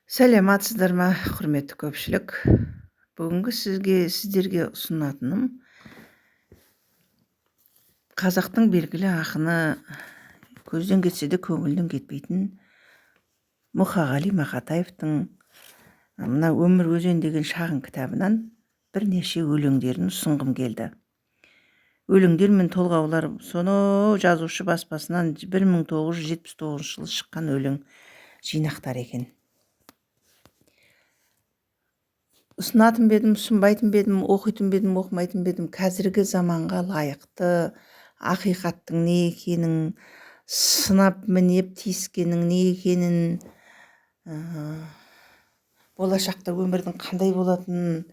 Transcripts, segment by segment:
Сәлеметсіздер ма, құрметті көпшілік? Бүгінгі сіздерге ұсынатыным қазақтың белгілі ақыны, көзден кетсе де көңілден кетпейтін Мұқағали Мақатаевтың мына өмір өзен деген шағын кітабынан бірнеше өлеңдерін ұсынғым келді. Өлеңдер мен толғаулар соны жазушы баспасынан 1979 жылы шыққан өлең жинақтар екен. Ұсынатын бедім, ұсынбайтын бедім, оқитын бедім, оқымайтын бедім, қазіргі заманға лайықты ақиқаттың не екенін, сынап мінеп тиіскенің не екенін, болашақта өмірдің қандай болатынын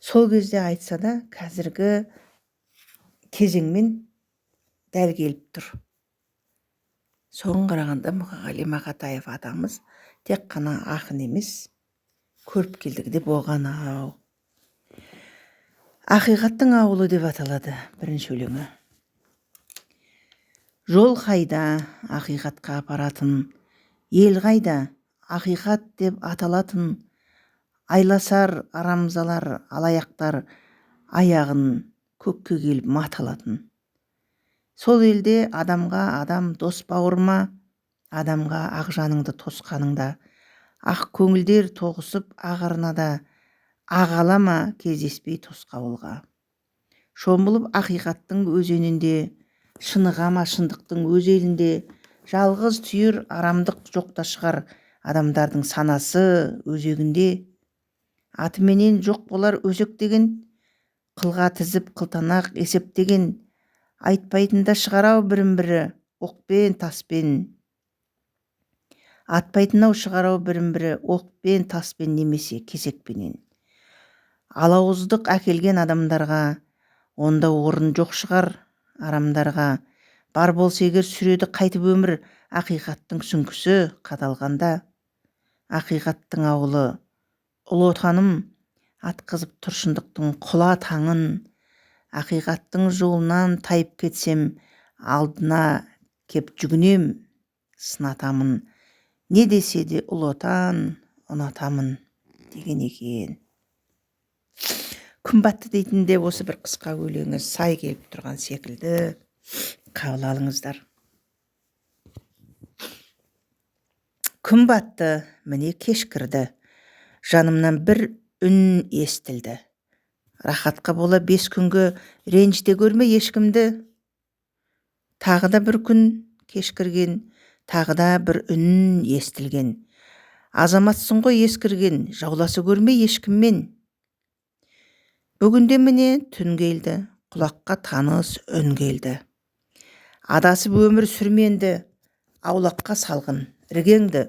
сол кезде айтса да, қазіргі кезеңмен дәл келіп тұр. Соған қарағанда Мұқағали Мақатаев атамыз тек қана ақын емес, көріпкелдігі де болған-ау. Ақиқаттың ауылы деп аталады бірінші өлеңі. Жол қайда ақиқатқа апаратын, ел қайда ақиқат деп аталатын, айласар арамзалар алаяқтар аяғын көкке келіп маталатын. Сол елде адамға адам дос бауырма, адамға ақ жаныңды тосқаныңда, ақ көңілдер тоғысып ағарнада, ағалама кездеспей тосқауылға. Шомылып ақиқаттың өзенінде, шынығама шындықтың өз елінде, жалғыз түйір арамдық жоқта шығар, адамдардың санасы өзегінде. Атыменен жоқ болар өзек деген, қылға тізіп қылтанақ есептеген, айтпайтында шығарау бірін-бірі оқпен таспен. Атпайтын-ау шығарау бірін-бірі оқпен таспен немесе кесекпенен. Алауыздық әкелген адамдарға, онда орын жоқ шығар арамдарға. Бар болса егер сүреді қайтып өмір, ақиқаттың сүңгісі қадалғанда. Ақиқаттың ауылы ұлы отаным, атқызып тұр шындықтың құла таңын. Ақиқаттың жолынан тайып кетсем, алдына кеп жүгінем, сынатамын. Не десе де ұлы отан ұнатамын деген екен. Күн батты дейтінде осы бір қысқа өлеңі сай келіп тұрған секілді, қабыл алыңыздар. Күн батты, міне кешкірді, жанымнан бір үн естілді. Рахатқа бола 5 күнгі ренжіте көрме ешкімді. Тағы да бір күн кешкірген, тағы да бір үн естілген. Азаматсың ғой ескірген, жауласы көрме ешкіммен. Бүгінде міне түн келді, құлаққа таныс үн келді. Адасып өмір сүрменді, аулаққа салғын іргеңді.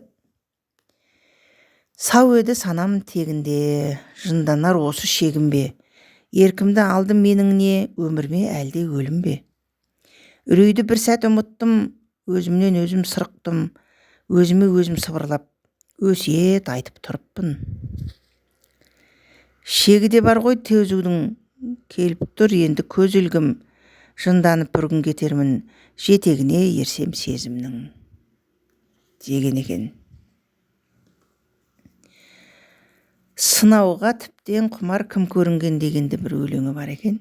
Сау еді санам тегінде, жынданар осы шегім бе? Еркімді алды менің не, өмірме әлде өлім бе? Үрейді бір сәт ұмыттым, өзімнен өзім сырықтым, өзіме өзім сыбырлап, өсиет айтып тұрыппын. Шегі де бар ғой төзудің, келіп тұр енді көз ілгім, жынданып бір күн кетермін, жетегіне ерсем сезімнің, деген екен. Сынауға тіптен құмар кім көрінген дегенде бір өлеңі бар екен.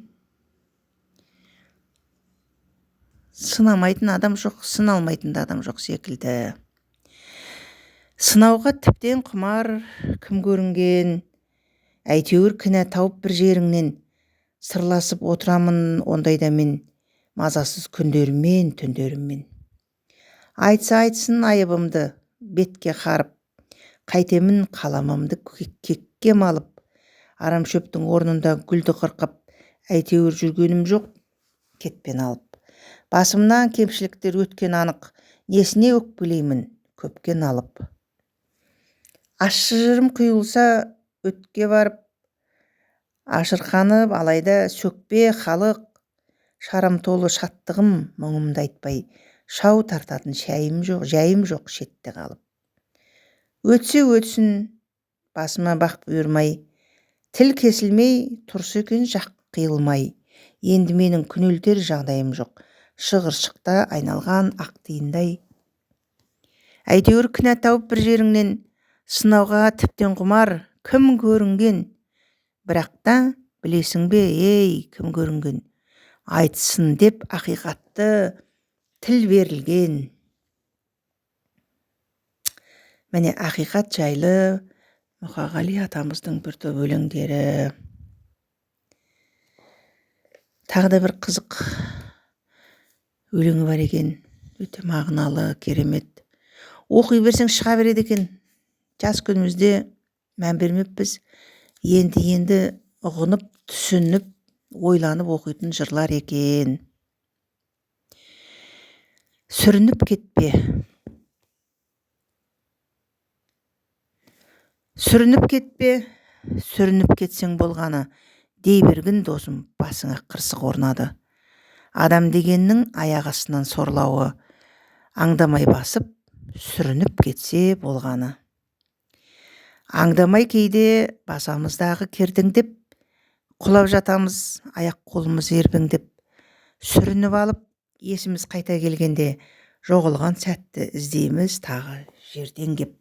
Сынамайтын адам жоқ, сыналмайтын да адам жоқ секілді. Сынауға тіптен құмар кім көрінген, әйтеуір кінә тауып бір жеріңнен, сырласып отырамын ондайда мен, мазасыз күндеріммен, түндеріммен. Айтса айтсын айыбымды, бетке қарып, қайтемін қаламымды кекке малып, арамшөптің орнында гүлді қырқып, әйтеуір жүргенім жоқ, кетпен алып. Басымнан кемшіліктер өткен анық, несіне өкпелеймін, көпкен алып. Ащы жырым құйылса өтке барып, ашырқанып алайда сөкпе халық, шарам толы шаттығым мұңымды айтпай, шау тартатын жайым жоқ шетте қалып. Өтсе өтсін, басыма бақ бұйырмай, тіл кесілмей, тұрсы екен жақ қиылмай, енді менің күнелтер жағдайым жоқ, шығыршықта айналған ақ тиындай. Әйтеуір кінә тауып бір жеріңнен, Сынауға тіптен құмар кім көрінген, бірақ та білесің бе, ей, кім көрінген? Айтсын деп ақиқатты тіл берілген. Міне ақиқат жайлы Мұқағали атамыздың бір топ өлеңдері. Тағы да бір қызық өлеңі бар екен, өте мағыналы, керемет. Оқи берсең шыға береді екен. Жас күнімізде мән бермеппіз. Енді ұғынып, түсініп, ойланып оқитын жырлар екен. Сүрініп кетпе. Сүрініп кетпе, сүрініп кетсең болғаны, дей бергін досым, басыңа қырсық орнады. Адам дегеннің аяқ астынан сорлауы, аңдамай басып, сүрініп кетсе болғаны. Аңдамай кейде басамыздағы кердеңдеп, құлап жатамыз, аяқ қолымыз ербіңдеп. Сүрініп алып, есіміз қайта келгенде, жоғалған сәтті іздейміз тағы жерден кеп.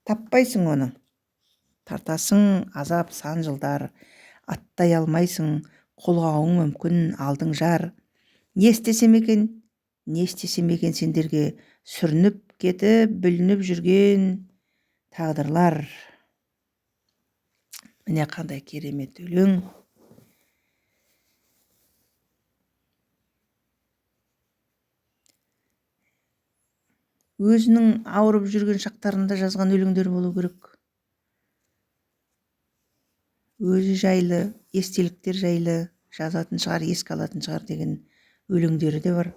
Таппайсың оны, тартасың азап сан жылдар, аттай алмайсың, қолғауың мүмкін алдың жар. Не істесем екен сендерге, сүрініп кетіп, бүлініп жүрген тағдырлар. Міне қандай керемет өлең. Өзінің ауырып жүрген шақтарында жазған өлеңдер болу керек. Өзі жайлы, естеліктер жайлы жазатын шығар, еске алатын шығар деген өлеңдері де бар.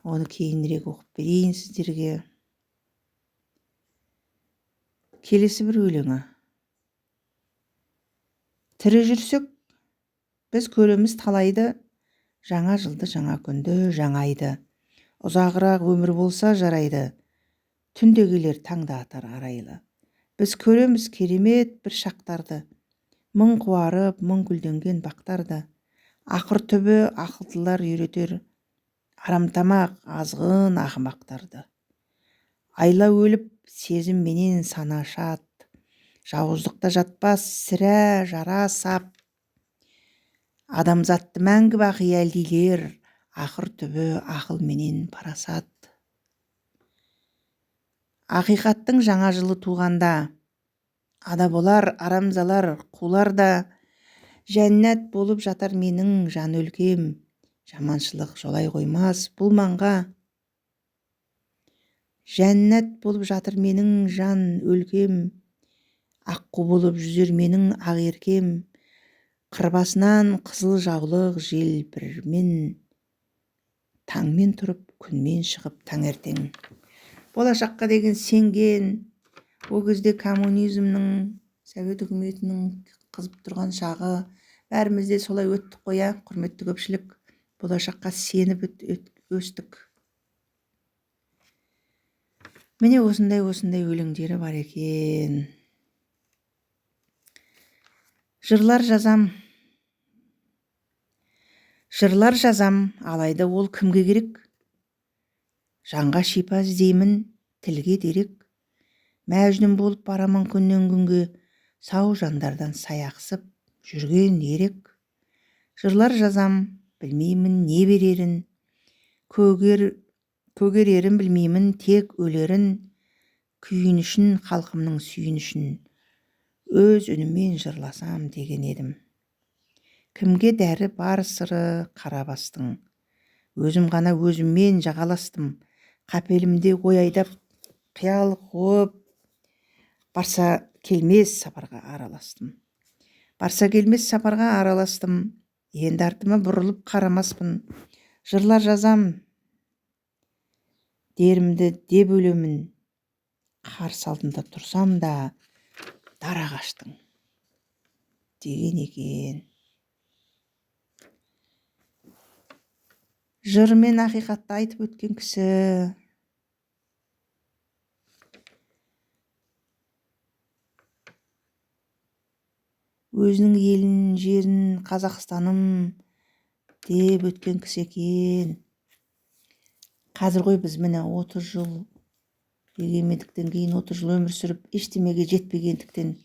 Оны кейінірек оқып берейін сіздерге. Келесі бір өлеңі. Тірі жүрсек, біз көреміз талайды, жаңа жылды, жаңа күнді, жаңа айды. Ұзағырақ өмір болса жарайды, түнде келер таңда атар арайлы. Біз көреміз керемет бір шақтарды, мың қуарып, мың гүлденген бақтарды. Ақыр түбі ақылдылар үйретер, арамтамақ азғын ақымақтарды. Айла өліп, сезім менен сана шат, жауыздықта жатпас сірә жара сап. Адамзатты мәңгі бақи әлдилер, ақыр түбі ақыл менен парасат. Ақиқаттың жаңа жылы туғанда, ада болар арамзалар қулар да, жәннат болып жатар менің жан өлкем, жаманшылық жолай қоймас бұл маңға. Жәннат болып жатыр менің жан өлкем, аққу болып жүзер менің ақ еркем, қырбасынан қызыл жаулық желбірмен, таңмен тұрып, күнмен шығып таңертең. Болашаққа деген сенген, ол кезде коммунизмнің, совет үкіметінің қызып тұрған шағы, бәрімізде солай өттік қоя, құрметті көпшілік, болашаққа сеніп өстік. Міне осындай өлеңдері бар екен. Жырлар жазам, алайда ол кімге керек? Жанға шипа іздеймін, тілге дерек. Мәжнүн болып барамын күннен күнге, сау жандардан саяқсып жүрген ерек. Жырлар жазам, білмеймін не берерін, көгерерін білмеймін тек өлерін, күйінішін халқымның сүйінішін, өз үніммен жырласам деген едім. Кімге дәрі бар сыры қара бастың, өзім ғана өзіммен жағаластым, қапелімде ой айдап, қиял қуып, барса келмес сапарға араластым. Енді артыма бұрылып қарамаспын. Жырлар жазам, дерімді деп өлемін. Қарсы алдымда тұрсам да, дара қаштың деген екен. Жырмен ақиқатты айтып өткен кісі. Өзінің елін, жерін, Қазақстаным деп өткен кісі екен. Қазір ғой біз міне 30 жыл егемендіктен кейін 30 жыл өмір сүріп, ештемеге жетпегендіктен,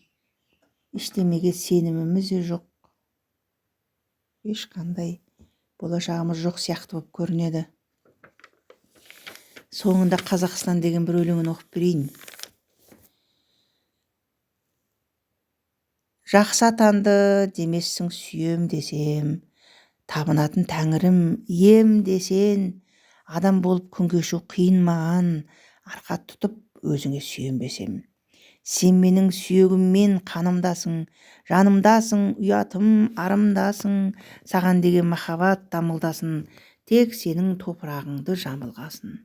ештемеге сеніміміз де жоқ, ешқандай болашағымыз жоқ сияқты болып көрінеді. Соңында Қазақстан деген бір өлеңін оқып берейін. Жақсы атанды демессің сүйем десем, табынатын тәңірім ем десен, адам болып күн кешу қиын маған, арқа тұтып өзіңе сүйенбесем. Сен менің сүйегіммен қанымдасың, жанымдасың, ұятым арымдасың, саған деген махаббат дамылдасын, тек сенің топырағыңды жамылғасын.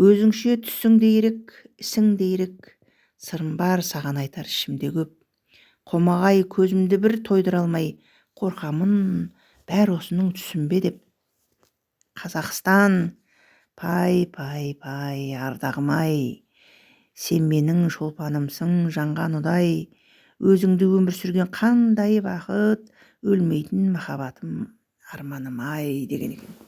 Өзіңше түсің де ерек, ісің де ерек, сырым бар саған айтар ішімде көп. Қомағай көзімді бір тойдыра алмай, қорқамын, бәр осының түсінбе деп. Қазақстан, пай, ардағым-ай, сен менің шолпанымсың жанған ұдай, өзіңді өмір сүрген қандай бақыт, өлмейтін махаббатым арманым-ай деген екен.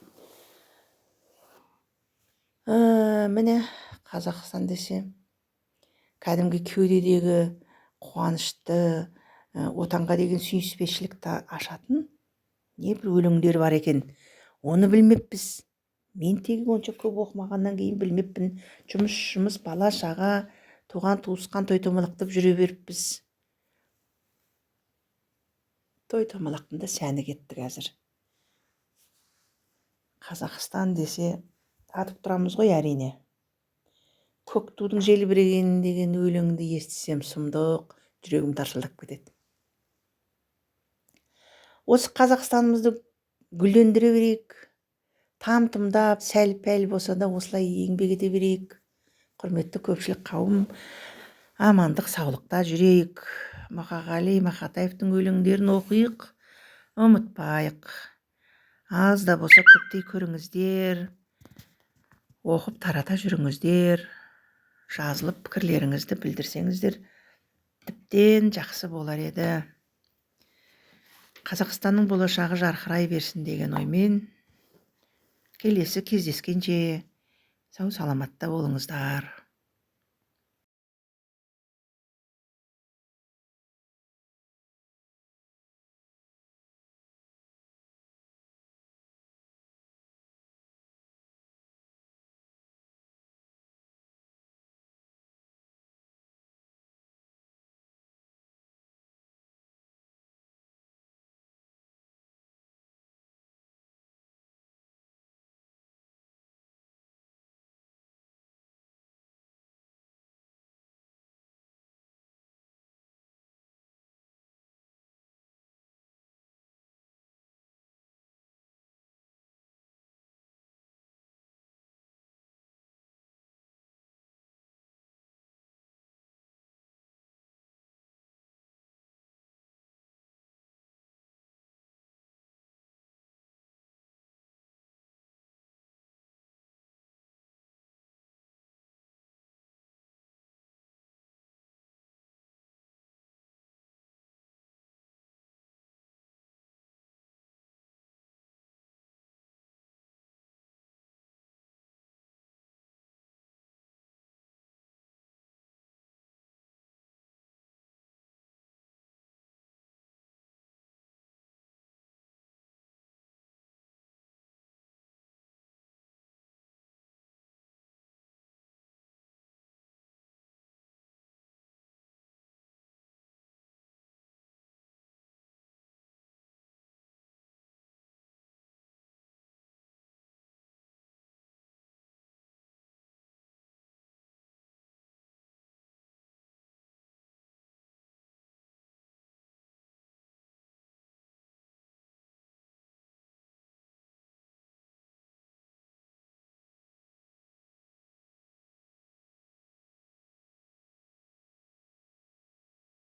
Міне Қазақстан десе, кәдімгі кеудедегі қуанышты, отанға деген сүйіспеншілікті ашатын не бір өлеңдер бар екен. Оны білмеппіз. Мен тегі онша көп оқымағаннан кейін білмеппін. Жұмыс, бала шаға, туған туысқан той-томалақтап жүре беріппіз. Той-томалақтың да сәні кетті қазір. Қазақстан десе атып тұрамыз ғой әрине. Көк тудың желбірегені деген өлеңді естісем сұмдық, жүрегім тарсылдап кетеді. Осы Қазақстанымызды гүлдендіре берейік, там-тұмдап, сәл-пәл болса да осылай еңбек ете берейік. Құрметті көпшілік қауым, амандық, саулықта жүрейік. Мұқағали Мақатаевтың өлеңдерін оқиық, ұмытпайық. Аз да болса көптей көріңіздер, оқып тарата жүріңіздер, жазылып пікірлеріңізді білдірсеңіздер, тіптен жақсы болар еді. Қазақстанның болашағы жарқырай берсін деген оймен, келесі кездескенше сау саламатта болыңыздар.